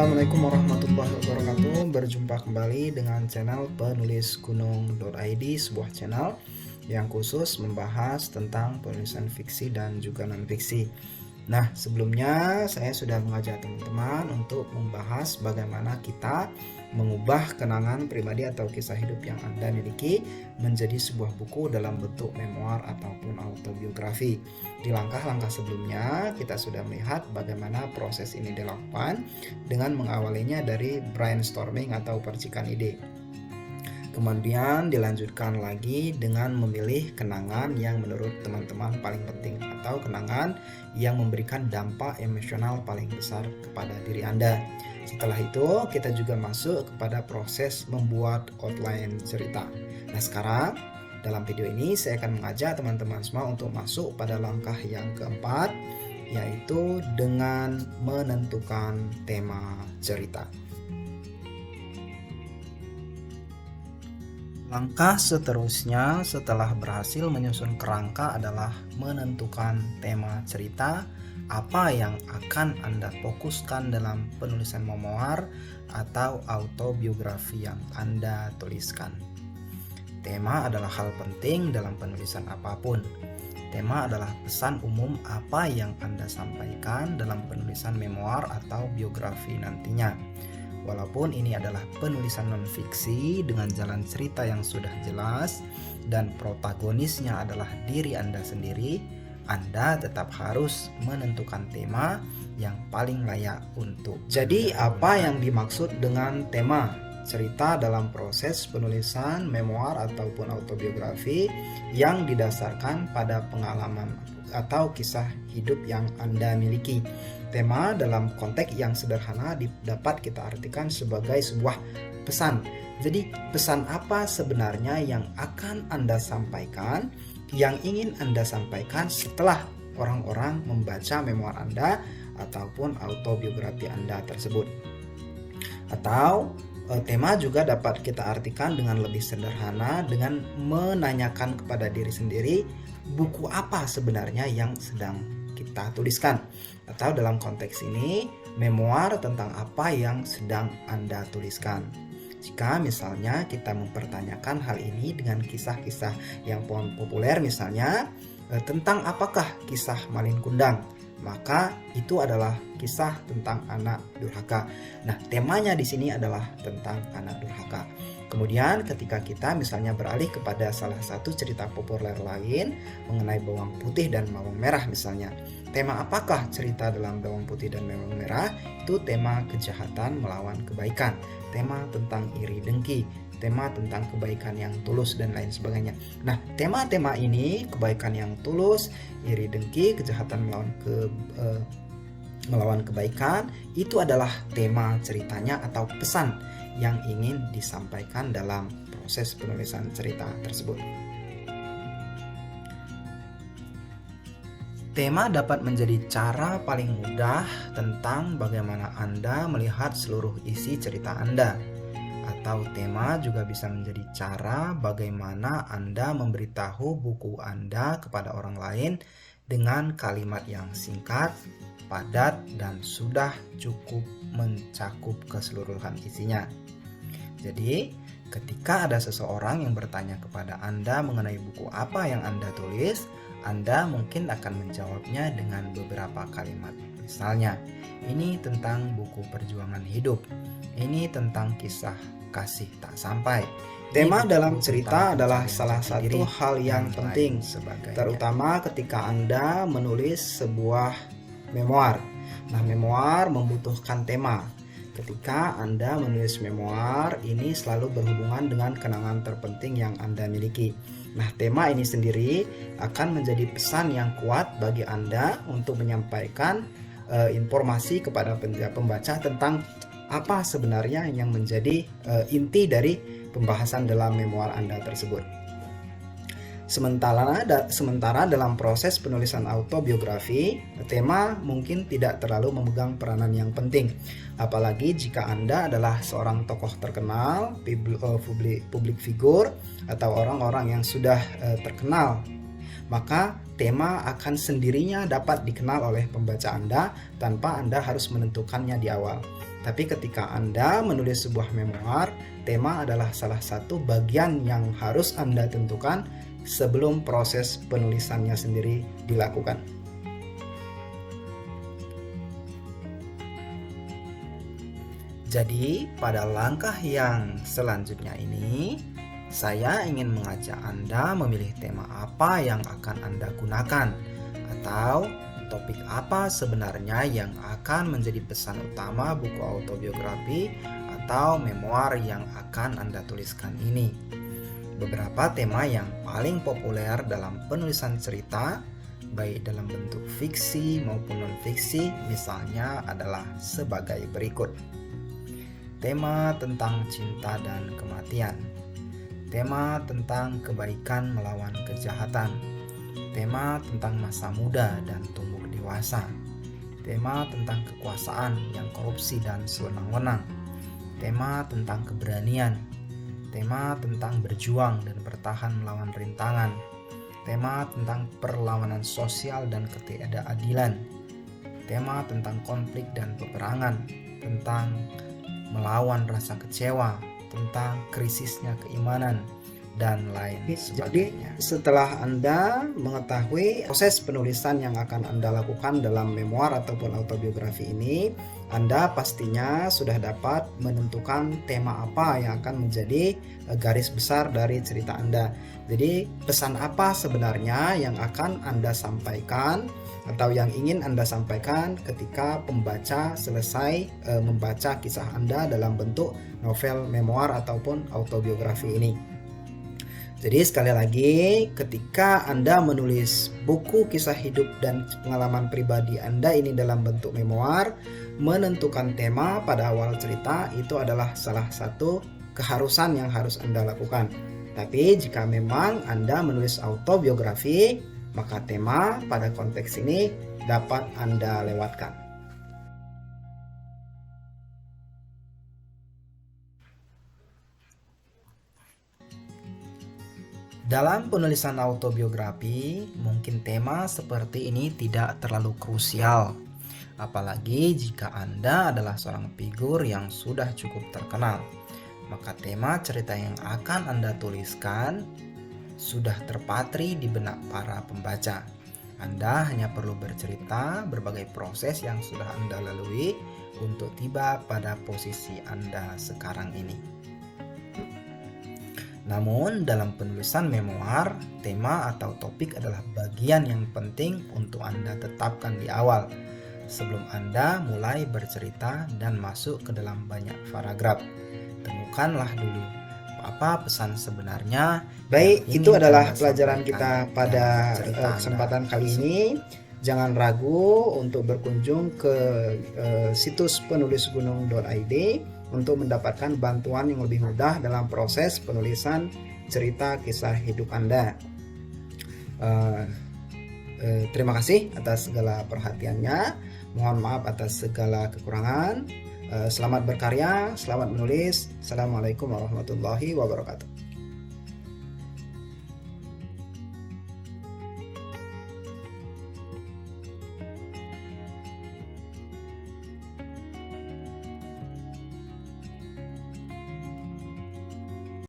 Assalamualaikum warahmatullahi wabarakatuh. Berjumpa kembali dengan channel penulis gunung.id, sebuah channel yang khusus membahas tentang penulisan fiksi dan juga non-fiksi. Nah, sebelumnya saya sudah mengajak teman-teman untuk membahas bagaimana kita mengubah kenangan pribadi atau kisah hidup yang Anda miliki menjadi sebuah buku dalam bentuk memoir ataupun autobiografi. Di langkah-langkah sebelumnya, kita sudah melihat bagaimana proses ini dilakukan dengan mengawalinya dari brainstorming atau percikan ide. Kemudian dilanjutkan lagi dengan memilih kenangan yang menurut teman-teman paling penting atau kenangan yang memberikan dampak emosional paling besar kepada diri Anda. Setelah itu kita juga masuk kepada proses membuat outline cerita. Nah, sekarang dalam video ini saya akan mengajak teman-teman semua untuk masuk pada langkah yang keempat, yaitu dengan menentukan tema cerita. Langkah seterusnya setelah berhasil menyusun kerangka adalah menentukan tema cerita, apa yang akan Anda fokuskan dalam penulisan memoir atau autobiografi yang Anda tuliskan. Tema adalah hal penting dalam penulisan apapun. Tema adalah pesan umum apa yang Anda sampaikan dalam penulisan memoir atau biografi nantinya. Walaupun ini adalah penulisan non-fiksi dengan jalan cerita yang sudah jelas dan protagonisnya adalah diri Anda sendiri, Anda tetap harus menentukan tema yang paling layak untuk. Jadi, apa yang dimaksud dengan tema cerita dalam proses penulisan memoir ataupun autobiografi yang didasarkan pada pengalaman atau kisah hidup yang Anda miliki? Tema dalam konteks yang sederhana dapat kita artikan sebagai sebuah pesan. Jadi, pesan apa sebenarnya yang akan Anda sampaikan, yang ingin Anda sampaikan setelah orang-orang membaca memoir Anda ataupun autobiografi Anda tersebut. Atau tema juga dapat kita artikan dengan lebih sederhana dengan menanyakan kepada diri sendiri, buku apa sebenarnya yang sedang kita tuliskan, atau dalam konteks ini memoir tentang apa yang sedang Anda tuliskan. Jika misalnya kita mempertanyakan hal ini dengan kisah-kisah yang populer, misalnya tentang apakah kisah Malin Kundang, maka itu adalah kisah tentang anak durhaka. Nah, temanya di sini adalah tentang anak durhaka. Kemudian ketika kita misalnya beralih kepada salah satu cerita populer lain mengenai bawang putih dan bawang merah misalnya. Tema apakah cerita dalam bawang putih dan bawang merah? Itu tema kejahatan melawan kebaikan, tema tentang iri dengki, tema tentang kebaikan yang tulus dan lain sebagainya. Nah, tema-tema ini, kebaikan yang tulus, iri dengki, kejahatan melawan kebaikan, itu adalah tema ceritanya atau pesan yang ingin disampaikan dalam proses penulisan cerita tersebut. Tema dapat menjadi cara paling mudah tentang bagaimana Anda melihat seluruh isi cerita Anda. Atau tema juga bisa menjadi cara bagaimana Anda memberitahu buku Anda kepada orang lain dengan kalimat yang singkat, padat, dan sudah cukup mencakup keseluruhan isinya. Jadi, ketika ada seseorang yang bertanya kepada Anda mengenai buku apa yang Anda tulis, Anda mungkin akan menjawabnya dengan beberapa kalimat. Misalnya, ini tentang buku perjuangan hidup. Ini tentang kisah kasih tak sampai. Tema dalam cerita adalah salah satu hal yang penting, terutama ketika Anda menulis sebuah memoir. Nah, memoir membutuhkan tema. Ketika Anda menulis memoir, ini selalu berhubungan dengan kenangan terpenting yang Anda miliki. Nah, tema ini sendiri akan menjadi pesan yang kuat bagi Anda untuk menyampaikan informasi kepada pembaca tentang apa sebenarnya yang menjadi inti dari pembahasan dalam memoir Anda tersebut. Sementara dalam proses penulisan autobiografi, tema mungkin tidak terlalu memegang peranan yang penting. Apalagi jika Anda adalah seorang tokoh terkenal, public figure, atau orang-orang yang sudah terkenal. Maka tema akan sendirinya dapat dikenal oleh pembaca Anda tanpa Anda harus menentukannya di awal. Tapi ketika Anda menulis sebuah memoir, tema adalah salah satu bagian yang harus Anda tentukan sebelum proses penulisannya sendiri dilakukan. Jadi, pada langkah yang selanjutnya ini, saya ingin mengajak Anda memilih tema apa yang akan Anda gunakan, atau topik apa sebenarnya yang akan menjadi pesan utama buku autobiografi atau memoir yang akan Anda tuliskan ini. Beberapa tema yang paling populer dalam penulisan cerita, baik dalam bentuk fiksi maupun non-fiksi, misalnya adalah sebagai berikut. Tema tentang cinta dan kematian. Tema tentang kebaikan melawan kejahatan. Tema tentang masa muda dan tumbuh dewasa. Tema tentang kekuasaan yang korupsi dan sewenang-wenang. Tema tentang keberanian. Tema tentang berjuang dan bertahan melawan rintangan. Tema tentang perlawanan sosial dan ketidakadilan. Tema tentang konflik dan peperangan. Tentang melawan rasa kecewa, tentang krisisnya keimanan, dan lain sebagainya. Jadi setelah Anda mengetahui proses penulisan yang akan Anda lakukan dalam memoir ataupun autobiografi ini, Anda pastinya sudah dapat menentukan tema apa yang akan menjadi garis besar dari cerita Anda. Jadi pesan apa sebenarnya yang akan Anda sampaikan atau yang ingin Anda sampaikan ketika pembaca selesai membaca kisah Anda dalam bentuk novel, memoir ataupun autobiografi ini. Jadi sekali lagi, ketika Anda menulis buku kisah hidup dan pengalaman pribadi Anda ini dalam bentuk memoir, menentukan tema pada awal cerita itu adalah salah satu keharusan yang harus Anda lakukan. Tapi jika memang Anda menulis autobiografi, maka tema pada konteks ini dapat Anda lewatkan. Dalam penulisan autobiografi, mungkin tema seperti ini tidak terlalu krusial. Apalagi jika Anda adalah seorang figur yang sudah cukup terkenal. Maka tema cerita yang akan Anda tuliskan sudah terpatri di benak para pembaca. Anda hanya perlu bercerita berbagai proses yang sudah Anda lalui untuk tiba pada posisi Anda sekarang ini. Namun dalam penulisan memoir, tema atau topik adalah bagian yang penting untuk Anda tetapkan di awal sebelum Anda mulai bercerita dan masuk ke dalam banyak paragraf. Temukanlah dulu apa pesan sebenarnya. Baik, itu adalah pelajaran kita pada kesempatan kali ini. Jangan ragu untuk berkunjung ke situs penulisgunung.id untuk mendapatkan bantuan yang lebih mudah dalam proses penulisan cerita kisah hidup Anda. Terima kasih atas segala perhatiannya. Mohon maaf atas segala kekurangan. Selamat berkarya, selamat menulis. Assalamualaikum warahmatullahi wabarakatuh.